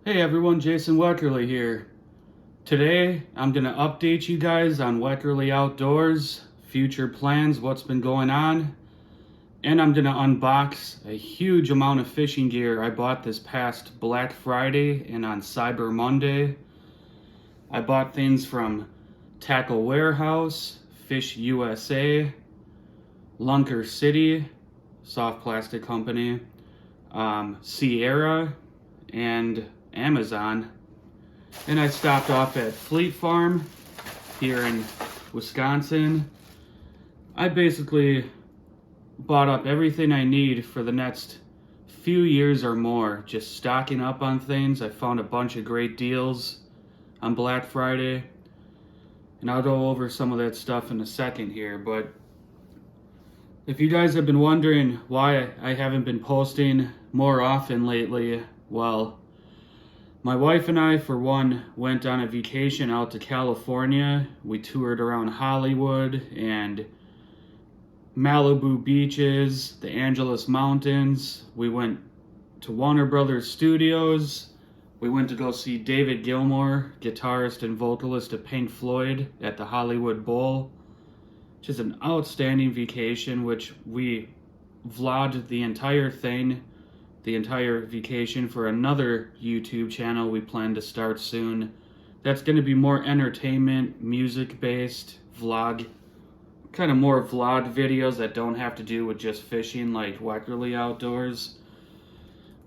Hey everyone, Jason Weckerle here. Today, I'm going to update you guys on Weckerle Outdoors, future plans, what's been going on, and I'm going to unbox a huge amount of fishing gear I bought this past Black Friday and on Cyber Monday. I bought things from Tackle Warehouse, Fish USA, Lunker City, soft plastic company, Sierra, and Amazon. And I stopped off at Fleet Farm here in Wisconsin. I basically bought up everything I need for the next few years or more, just stocking up on things. I found a bunch of great deals on Black Friday, and I'll go over some of that stuff in a second here. But if you guys have been wondering why I haven't been posting more often lately, well, my wife and I, for one, went on a vacation out to California. We toured around Hollywood and Malibu beaches, the Angeles Mountains. We went to Warner Brothers Studios. We went to go see David Gilmour, guitarist and vocalist of Pink Floyd, at the Hollywood Bowl. Just an outstanding vacation, which we vlogged the entire thing, the entire vacation, for another YouTube channel we plan to start soon. That's going to be more entertainment, music-based vlog, kind of more vlog videos that don't have to do with just fishing like Weckerle Outdoors.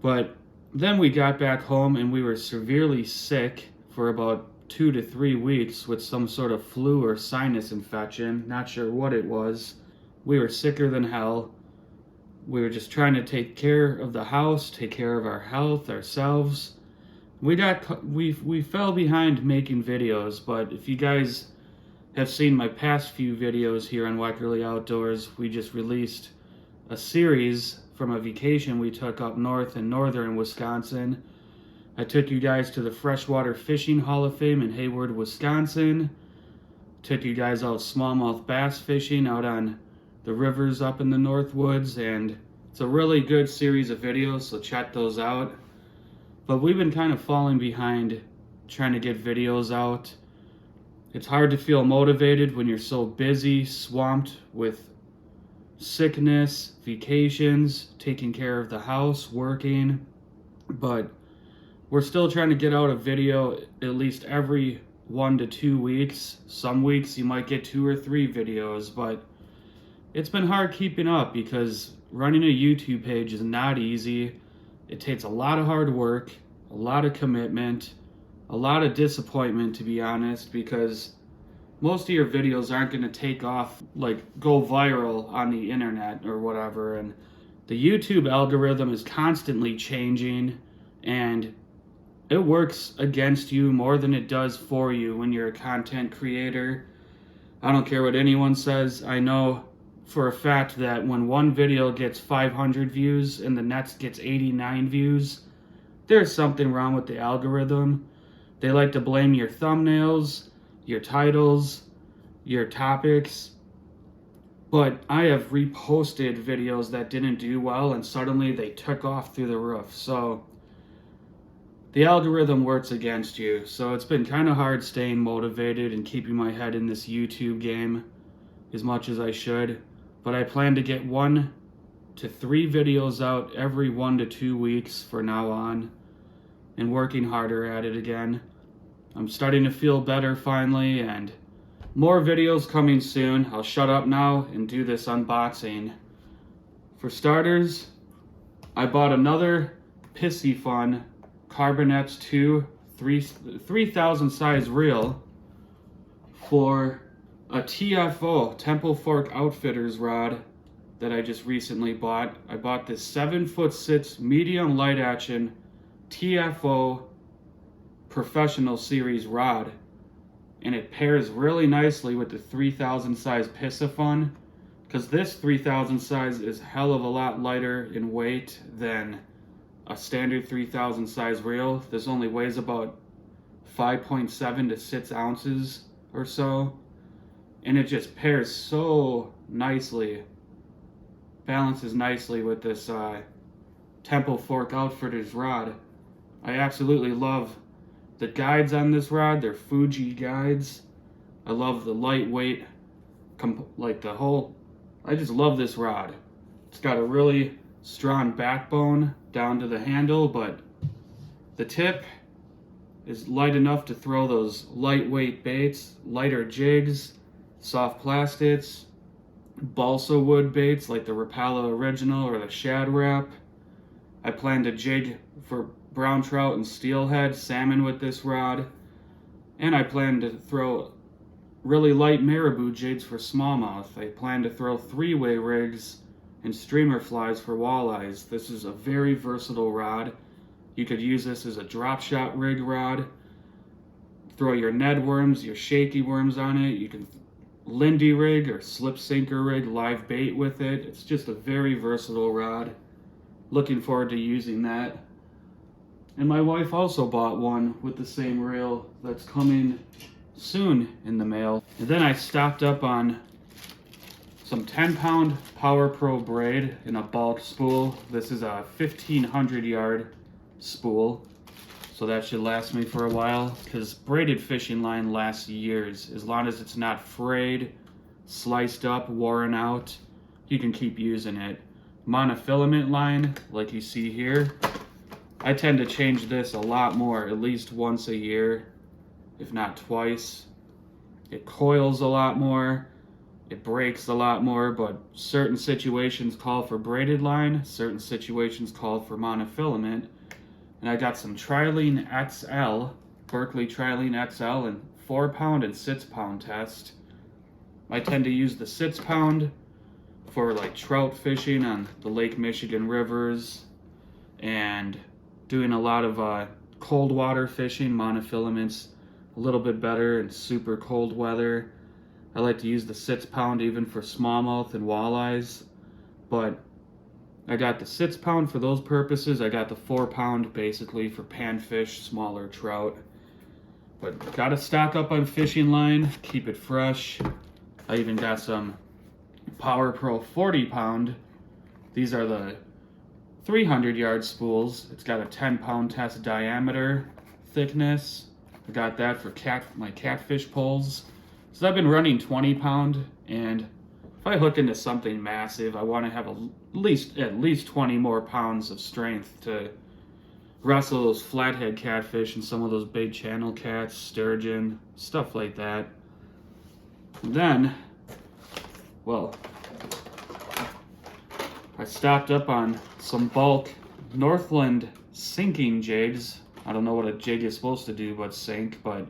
But then we got back home and we were severely sick for about 2 to 3 weeks with some sort of flu or sinus infection. Not sure what it was. We were sicker than hell. We were just trying to take care of the house, take care of our health, ourselves. We fell behind making videos, but if you guys have seen my past few videos here on Weckerle Outdoors, we just released a series from a vacation we took up north in northern Wisconsin. I took you guys to the Freshwater Fishing Hall of Fame in Hayward, Wisconsin. Took you guys out smallmouth bass fishing out on the rivers up in the Northwoods, and it's a really good series of videos, so check those out. But we've been kind of falling behind trying to get videos out. It's hard to feel motivated when you're so busy, swamped with sickness, vacations, taking care of the house, working. But we're still trying to get out a video at least every 1 to 2 weeks. Some weeks you might get 2 or 3 videos, but it's been hard keeping up because running a YouTube page is not easy. It takes a lot of hard work, a lot of commitment, a lot of disappointment, to be honest, because most of your videos aren't going to take off, like go viral on the internet or whatever. And the YouTube algorithm is constantly changing, and it works against you more than it does for you when you're a content creator. I don't care what anyone says. I know for a fact that when one video gets 500 views and the next gets 89 views, there's something wrong with the algorithm. They like to blame your thumbnails, your titles, your topics. But I have reposted videos that didn't do well and suddenly they took off through the roof. So the algorithm works against you. So it's been kind of hard staying motivated and keeping my head in this YouTube game as much as I should. But I plan to get 1 to 3 videos out every 1 to 2 weeks for now on, and working harder at it again. I'm starting to feel better finally, and more videos coming soon. I'll shut up now and do this unboxing. For starters, I bought another Pissy Fun Carbonex 2 3000 size reel for a TFO, Temple Fork Outfitters rod, that I just recently bought. I bought this 7'6" medium light action TFO Professional Series rod, and it pairs really nicely with the 3000 size Piscifun, because this 3000 size is hell of a lot lighter in weight than a standard 3000 size reel. This only weighs about 5.7 to 6 ounces or so, and it just pairs so nicely, balances nicely with this Temple Fork Outfitters rod. I absolutely love the guides on this rod. They're Fuji guides. I love the lightweight, I just love this rod. It's got a really strong backbone down to the handle, but the tip is light enough to throw those lightweight baits, lighter jigs, soft plastics, balsa wood baits like the Rapala Original or the Shad Wrap. I plan to jig for brown trout and steelhead, salmon with this rod. And I plan to throw really light marabou jigs for smallmouth. I plan to throw 3-way rigs and streamer flies for walleyes. This is a very versatile rod. You could use this as a drop shot rig rod. Throw your Ned worms, your shaky worms on it. You can Lindy rig or slip sinker rig, live bait with it. It's just a very versatile rod. Looking forward to using that. And my wife also bought one with the same reel that's coming soon in the mail. And then I stocked up on some 10-pound Power Pro braid in a bulk spool. This is a 1,500 yard spool, so that should last me for a while, because braided fishing line lasts years. As long as it's not frayed, sliced up, worn out, you can keep using it. Monofilament line, like you see here, I tend to change this a lot more, at least once a year, if not twice. It coils a lot more, it breaks a lot more, but certain situations call for braided line, certain situations call for monofilament. And I got some Trilene XL, Berkley Trilene XL, in 4-pound and 6-pound test. I tend to use the 6-pound for like trout fishing on the Lake Michigan rivers and doing a lot of cold water fishing. Monofilaments a little bit better in super cold weather. I like to use the 6-pound even for smallmouth and walleyes, but I got the 6-pound for those purposes. I got the 4-pound basically for panfish, smaller trout. But gotta stock up on fishing line, keep it fresh. I even got some Power Pro 40-pound. These are the 300 yard spools. It's got a 10-pound test diameter thickness. I got that for my catfish poles. So I've been running 20-pound, and if I hook into something massive, I want to have at least 20 more pounds of strength to wrestle those flathead catfish and some of those big channel cats, sturgeon, stuff like that. And then, well, I stocked up on some bulk Northland sinking jigs. I don't know what a jig is supposed to do but sink, but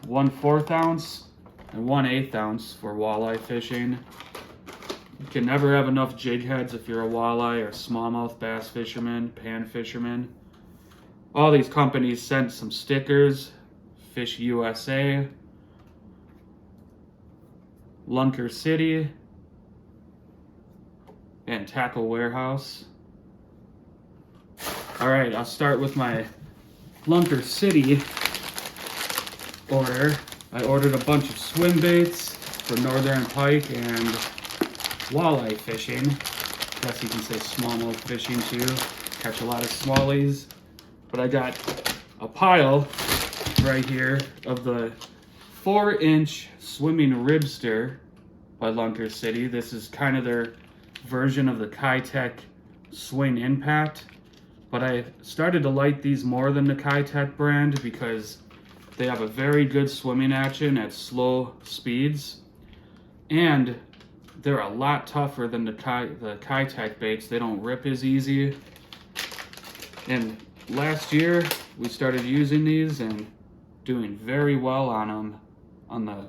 1/4 ounce and 1/8 ounce for walleye fishing. You can never have enough jig heads if you're a walleye or smallmouth bass fisherman, pan fisherman. All these companies sent some stickers. Fish USA, Lunker City, and Tackle Warehouse. Alright, I'll start with my Lunker City order. I ordered a bunch of swim baits for northern pike and walleye fishing. I guess you can say smallmouth fishing too. Catch a lot of smallies. But I got a pile right here of the 4-inch swimming ribster by Lunker City. This is kind of their version of the Kitech Swing Impact. But I started to like these more than the Kitech brand because they have a very good swimming action at slow speeds. And they're a lot tougher than the Kitech baits. They don't rip as easy. And last year, we started using these and doing very well on them on the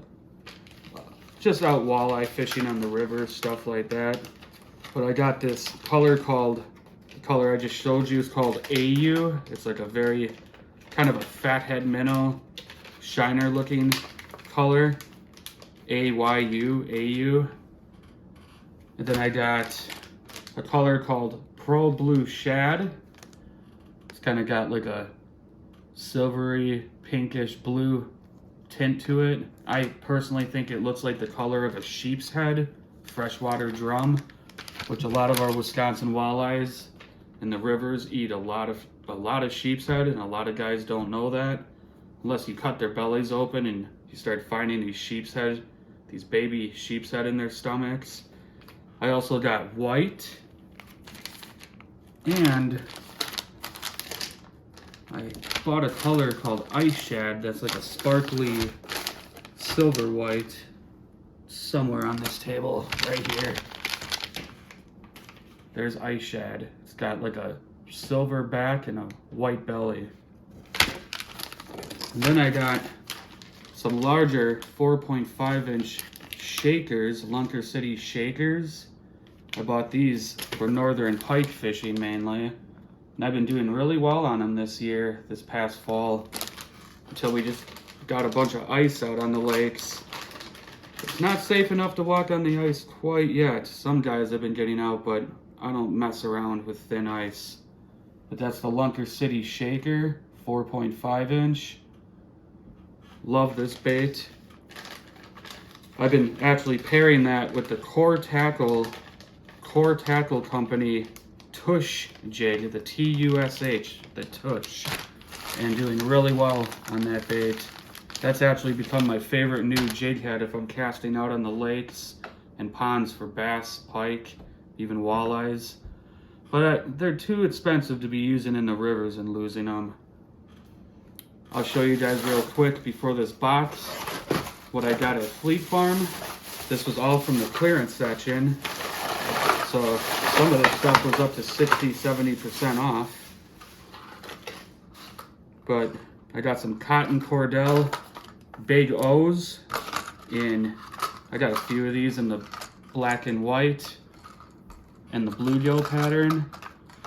just out walleye fishing on the river, stuff like that. But I got this color called, the color I just showed you is called AU. It's like a very kind of a fathead minnow, shiner looking color. AU. And then I got a color called Pro Blue Shad. It's kind of got like a silvery, pinkish blue tint to it. I personally think it looks like the color of a sheep's head, freshwater drum, which a lot of our Wisconsin walleyes in the rivers eat a lot of a lot of sheep's head, and a lot of guys don't know that. Unless you cut their bellies open and you start finding these sheep's head, these baby sheep's head in their stomachs. I also got white, and I bought a color called Ice Shad that's like a sparkly silver white, somewhere on this table right here. There's Ice Shad. It's got like a silver back and a white belly. And then I got some larger 4.5 inch shakers, Lunker City shakers. I bought these for northern pike fishing mainly. And I've been doing really well on them this year, this past fall, until we just got a bunch of ice out on the lakes. It's not safe enough to walk on the ice quite yet. Some guys have been getting out, but I don't mess around with thin ice. But that's the Lunker City shaker, 4.5 inch. Love this bait. I've been actually pairing that with the Core Tackle Company Tush jig, the T-U-S-H, the Tush, and doing really well on that bait. That's actually become my favorite new jig head if I'm casting out on the lakes and ponds for bass, pike, even walleyes. But they're too expensive to be using in the rivers and losing them. I'll show you guys real quick before this box what I got at Fleet Farm. This was all from the clearance section. So some of this stuff was up to 60-70% off. But I got some cotton cordell big O's I got a few of these in the black and white and the bluegill pattern.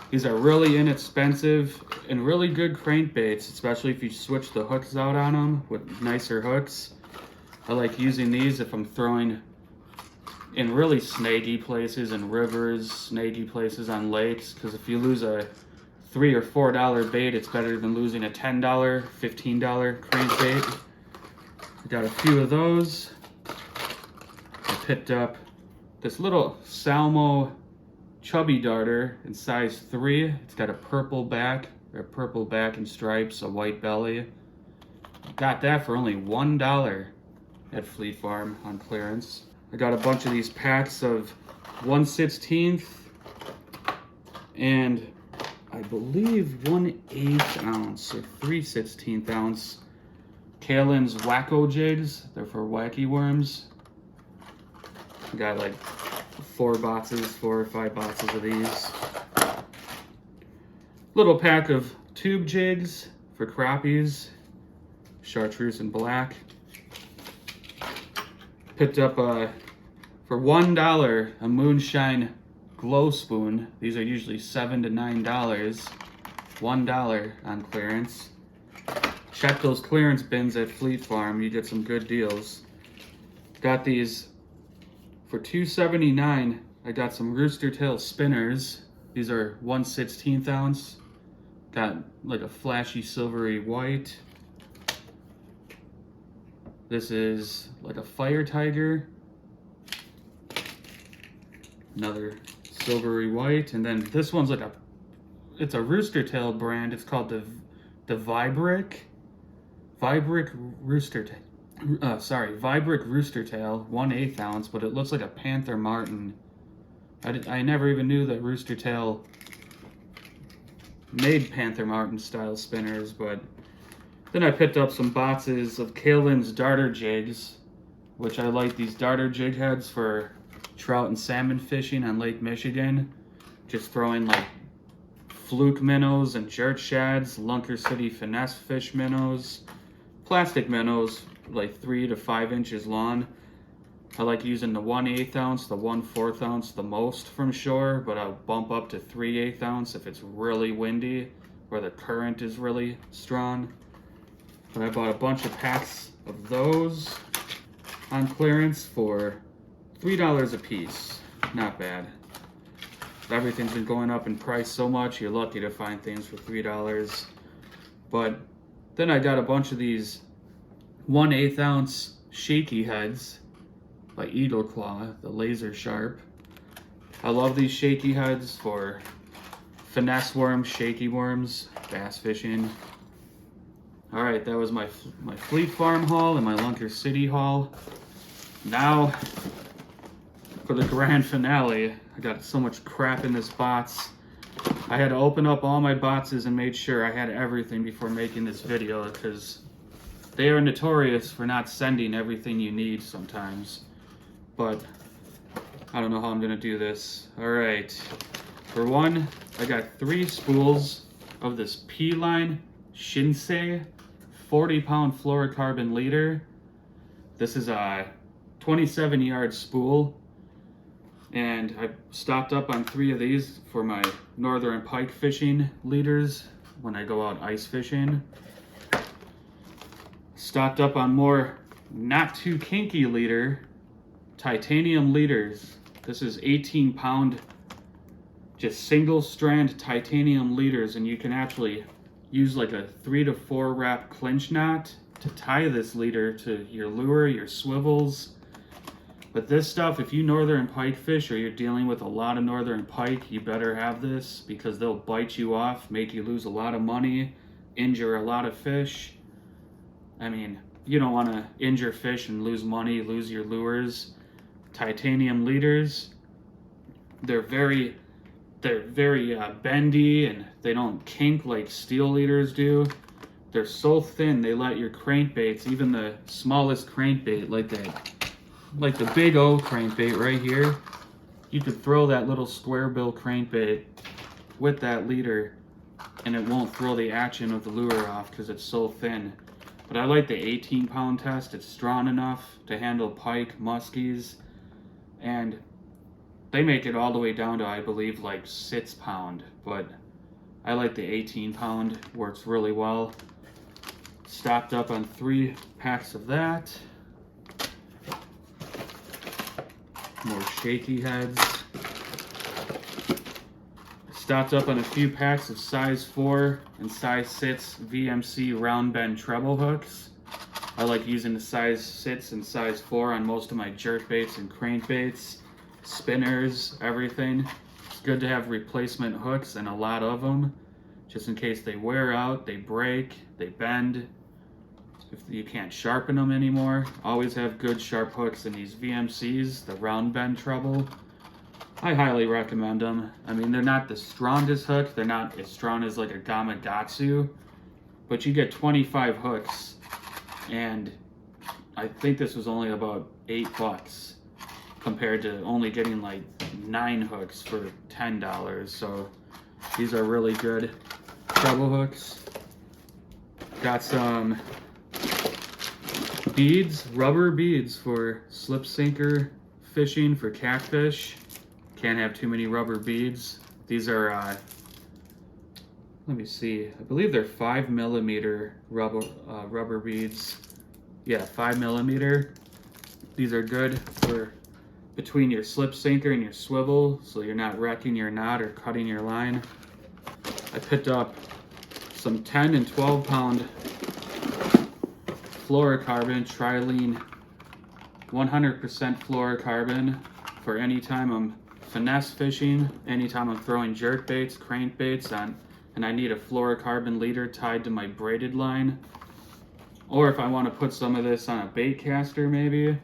These are really inexpensive and really good crankbaits, especially if you switch the hooks out on them with nicer hooks. I like using these if I'm throwing in really snaggy places in rivers, snaggy places on lakes, because if you lose a $3 or $4 bait, it's better than losing a $10, $15 crankbait. I got a few of those. I picked up this little Salmo chubby darter in size 3. It's got a purple back and stripes, a white belly. Got that for only $1 at Fleet Farm on clearance. I got a bunch of these packs of 1/16 and I believe 1/8 ounce or 3/16 ounce Kalen's Wacko jigs. They're for wacky worms. I got like 4 or 5 boxes of these. Little pack of tube jigs for crappies, chartreuse and black. Picked up for $1 a moonshine glow spoon. These are usually $7 to $9. $1 on clearance. Check those clearance bins at Fleet Farm. You get some good deals. Got these for $2.79. I got some rooster tail spinners. These are 1/16 ounce. Got like a flashy silvery white. This is like a fire tiger. Another silvery white. And then this one's like it's a rooster tail brand. It's called the Vibrick rooster tail. Vibrick rooster tail, 1/8 ounce, but it looks like a Panther Martin. I never even knew that Rooster Tail made Panther Martin style spinners, but then I picked up some boxes of Kalen's darter jigs, which I like these darter jig heads for trout and salmon fishing on Lake Michigan. Just throwing like fluke minnows and jerk shads, Lunker City finesse fish minnows, plastic minnows like 3 to 5 inches long. I like using the 1/8 ounce, the 1/4 ounce the most from shore, but I'll bump up to 3/8 ounce if it's really windy or the current is really strong. But I bought a bunch of packs of those on clearance for $3 a piece. Not bad. Everything's been going up in price so much, you're lucky to find things for $3. But then I got a bunch of these 1/8 ounce shaky heads by Eagle Claw, the laser sharp. I love these shaky heads for finesse worms, shaky worms, bass fishing. All right, that was my Fleet Farm haul and my Lunker City haul. Now, for the grand finale, I got so much crap in this box. I had to open up all my boxes and made sure I had everything before making this video, because they are notorious for not sending everything you need sometimes. But I don't know how I'm gonna do this. All right, for one, I got 3 spools of this P-line Shinsei 40-pound fluorocarbon leader. This is a 27-yard spool, and I stocked up on 3 of these for my northern pike fishing leaders when I go out ice fishing. Stocked up on more not too kinky leader, titanium leaders. This is 18-pound, just single strand titanium leaders, and you can actually use like a 3 to 4 wrap clinch knot to tie this leader to your lure, your swivels. But this stuff, if you northern pike fish or you're dealing with a lot of northern pike, you better have this, because they'll bite you off, make you lose a lot of money, injure a lot of fish. I mean, you don't want to injure fish and lose money, lose your lures. Titanium leaders, they're very bendy, and they don't kink like steel leaders do. They're so thin, they let your crankbaits, even the smallest crankbait, like the big O crankbait right here, you could throw that little square bill crankbait with that leader and it won't throw the action of the lure off because it's so thin. But I like the 18-pound test. It's strong enough to handle pike, muskies, and they make it all the way down to, I believe, like 6-pound, but I like the 18-pound, works really well. Stocked up on 3 packs of that. More shaky heads. Stocked up on a few packs of size 4 and size 6 VMC round bend treble hooks. I like using the size 6 and size 4 on most of my jerkbaits and crankbaits, spinners, everything. It's good to have replacement hooks, and a lot of them, just in case they wear out, they break, they bend. If you can't sharpen them anymore, always have good sharp hooks in these VMCs, the round bend treble. I highly recommend them. I mean, they're not the strongest hook. They're not as strong as like a Gamakatsu, but you get 25 hooks, and I think this was only about $8 compared to only getting like 9 hooks for $10. So these are really good treble hooks. Got some beads, rubber beads for slip sinker fishing for catfish. Can't have too many rubber beads. These are, let me see, I believe they're 5mm rubber beads. Yeah, 5mm. These are good for between your slip sinker and your swivel, so you're not wrecking your knot or cutting your line. I picked up some 10 and 12 pound fluorocarbon trilene, 100% fluorocarbon for any time I'm finesse fishing, anytime I'm throwing jerk baits, crankbaits on, and I need a fluorocarbon leader tied to my braided line, or if I want to put some of this on a bait caster maybe,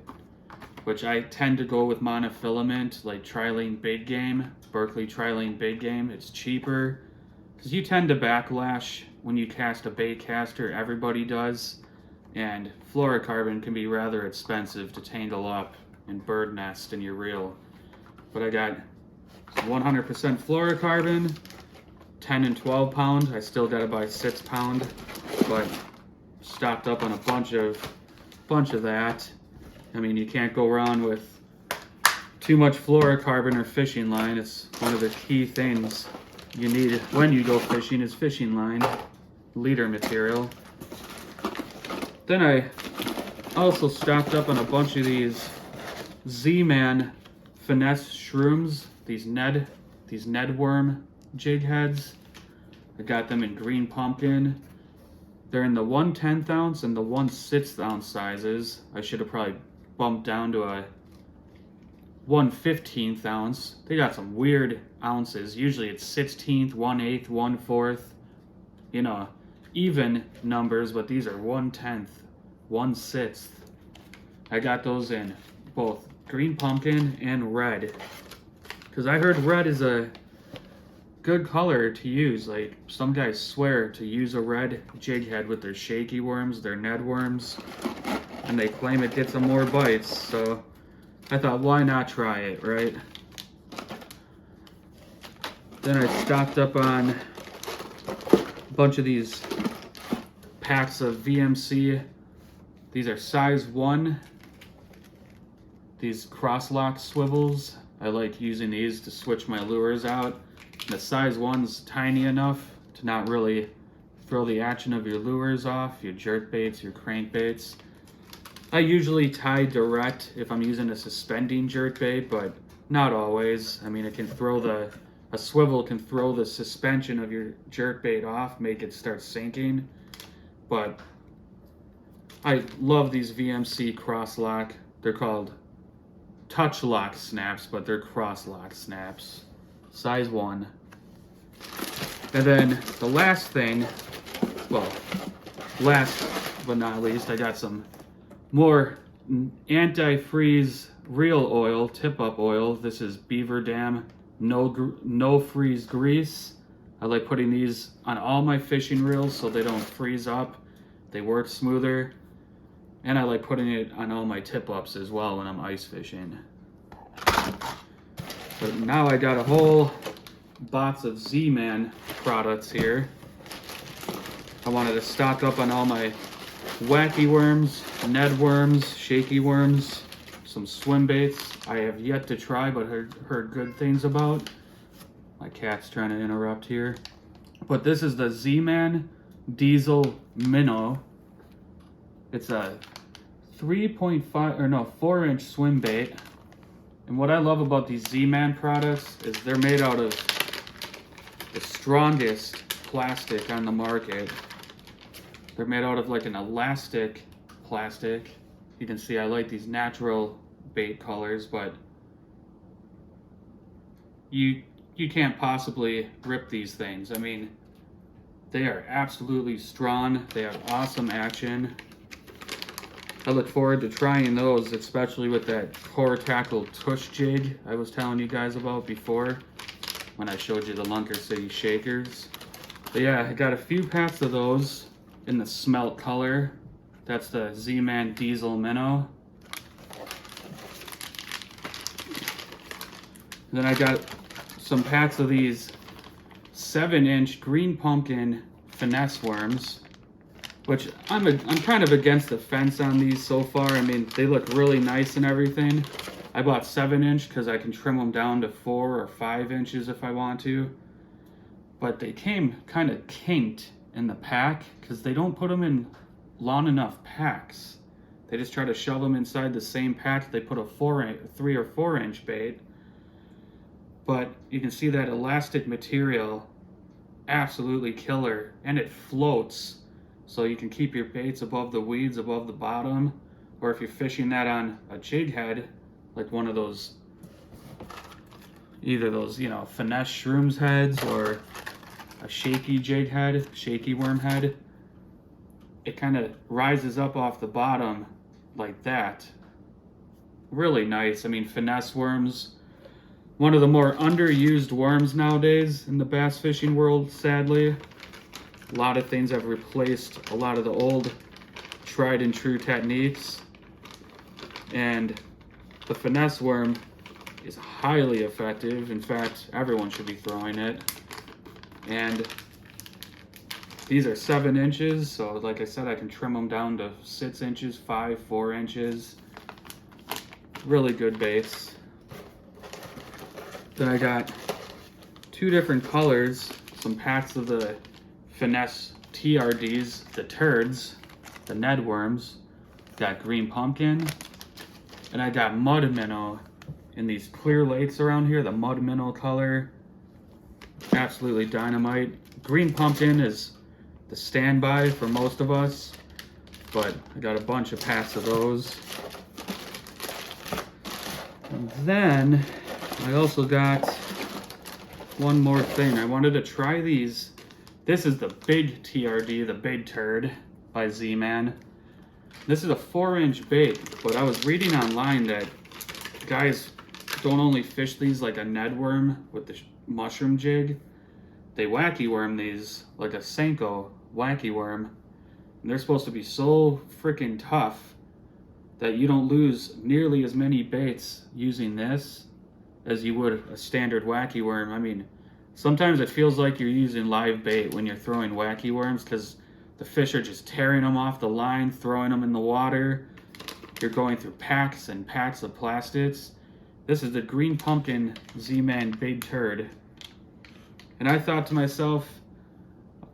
which I tend to go with monofilament like Trilene Big Game, Berkeley Trilene Big Game. It's cheaper because you tend to backlash when you cast a bait caster, everybody does, and fluorocarbon can be rather expensive to tangle up and bird nest in your reel. But I got 100% fluorocarbon, 10 and 12 pound. I still gotta buy 6 pound, but stocked up on a bunch of that. I mean, you can't go wrong with too much fluorocarbon or fishing line. It's one of the key things you need when you go fishing is fishing line, leader material. Then I also stocked up on a bunch of these Z-Man finesse shrooms, these Ned worm jig heads. I got them in green pumpkin. They're in the 1/10 ounce and the 1/6 ounce sizes. I should have probably bumped down to a 1/15 ounce. They got some weird ounces. Usually it's 16th, 1/8, 1/4, you know, even numbers, but these are 1/10, 1/6. I got those in both green pumpkin and red, because I heard red is a good color to use. Like, some guys swear to use a red jig head with their shaky worms, their Ned worms, and they claim it gets them more bites. So I thought, why not try it, right? Then I stocked up on a bunch of these packs of VMC. These are size 1. These cross-lock swivels. I like using these to switch my lures out. The size 1's tiny enough to not really throw the action of your lures off, your jerk baits, your crankbaits. I usually tie direct if I'm using a suspending jerk bait, but not always. I mean, it can throw a swivel can throw the suspension of your jerk bait off, make it start sinking. But I love these VMC cross-lock. They're called touch lock snaps, but they're cross-lock snaps. Size 1. And then the last thing, well, last but not least, I got some more anti-freeze reel oil, tip-up oil. This is Beaver Dam no freeze grease. I like putting these on all my fishing reels so they don't freeze up. They work smoother. And I like putting it on all my tip-ups as well when I'm ice fishing. But now I got a whole box of Z-Man products here. I wanted to stock up on all my wacky worms, Ned worms, shaky worms, some swim baits I have yet to try but heard good things about. My cat's trying to interrupt here. But this is the Z-Man Diesel Minnow. It's a 4-inch swim bait. And what I love about these Z-Man products is they're made out of the strongest plastic on the market. They're made out of like an elastic plastic. You can see I like these natural bait colors, but you can't possibly rip these things. I mean, they are absolutely strong. They have awesome action. I look forward to trying those, especially with that core tackle tush jig I was telling you guys about before when I showed you the Lunker City Shakers. But yeah, I got a few packs of those in the smelt color. That's the Z-Man Diesel Minnow. Then I got some packs of these 7-inch green pumpkin finesse worms, which I'm kind of against the fence on these so far. I mean, they look really nice and everything. I bought 7-inch because I can trim them down to 4 or 5 inches if I want to. But they came kind of kinked in the pack because they don't put them in long enough packs. They just try to shove them inside the same pack. They put a 3 or 4 inch bait. But you can see that elastic material, absolutely killer, and it floats. So you can keep your baits above the weeds, above the bottom. Or if you're fishing that on a jig head, like one of those, either those, you know, finesse shrooms heads or a shaky jig head, shaky worm head, it kind of rises up off the bottom like that. Really nice. I mean, finesse worms, one of the more underused worms nowadays in the bass fishing world, sadly. A lot of things have replaced a lot of the old tried and true techniques. And the finesse worm is highly effective. In fact, everyone should be throwing it. And these are 7 inches, so like I said, I can trim them down to 6 inches, 5, 4 inches. Really good baits. Then I got 2 different colors, some packs of the finesse TRDs, the turds, the Ned worms. Got green pumpkin, and I got mud minnow in these clear lakes around here, the mud minnow color. Absolutely dynamite. Green pumpkin is the standby for most of us, but I got a bunch of packs of those. And then I also got one more thing. I wanted to try these. This is the big TRD, the big turd by Z-Man. This is a 4-inch bait, but I was reading online that guys don't only fish these like a Ned worm with the mushroom jig. They wacky worm these like a Senko wacky worm. And they're supposed to be so freaking tough that you don't lose nearly as many baits using this as you would a standard wacky worm. I mean, sometimes it feels like you're using live bait when you're throwing wacky worms because the fish are just tearing them off the line, throwing them in the water. You're going through packs and packs of plastics. This is the Green Pumpkin Z-Man Big Turd. And I thought to myself,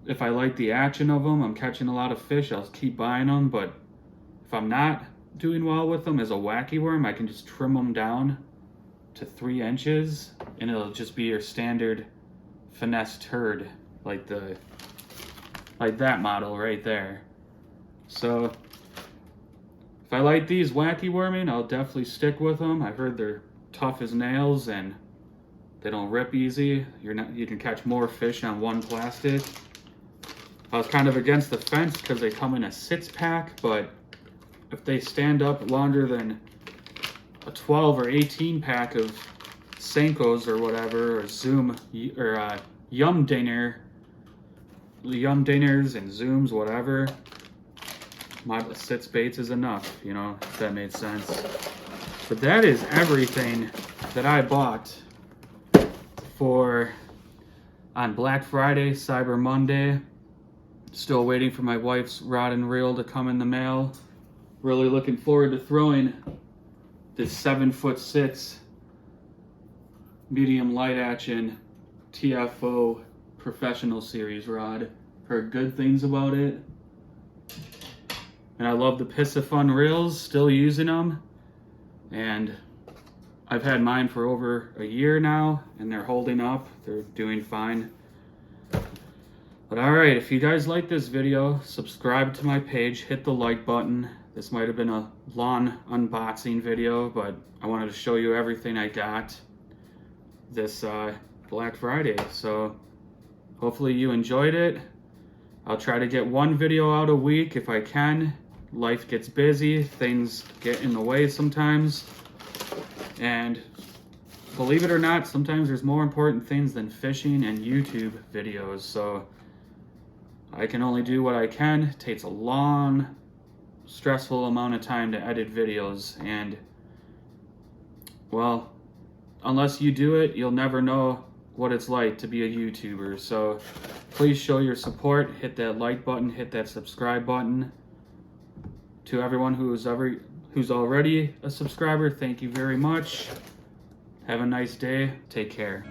if I like the action of them, I'm catching a lot of fish, I'll keep buying them. But if I'm not doing well with them as a wacky worm, I can just trim them down to 3 inches and it'll just be your standard finesse turd, like that model right there. So if I like these wacky worming, I'll definitely stick with them. I've heard they're tough as nails and they don't rip easy. You can catch more fish on one plastic. I was kind of against the fence because they come in a 6-pack, but if they stand up longer than a 12 or 18 pack of Senkos or whatever, or Zoom or Yum Dingers and Zooms, whatever, my 6 baits is enough, you know, if that made sense. But that is everything that I bought on Black Friday, Cyber Monday. Still waiting for my wife's rod and reel to come in the mail. Really looking forward to throwing this 7'6" medium light action TFO professional series rod. Heard good things about it. And I love the Piscifun reels, still using them. And I've had mine for over a year now and they're holding up. They're doing fine. But alright, if you guys like this video, subscribe to my page, hit the like button. This might have been a long unboxing video, but I wanted to show you everything I got this Black Friday. So hopefully you enjoyed it. I'll try to get one video out a week if I can. Life gets busy, things get in the way sometimes. And believe it or not, sometimes there's more important things than fishing and YouTube videos. So I can only do what I can. It takes a long, stressful amount of time to edit videos, and well, unless you do it, you'll never know what it's like to be a YouTuber. So please show your support, hit that like button, hit that subscribe button. To everyone who's already a subscriber, thank you very much. Have a nice day. Take care.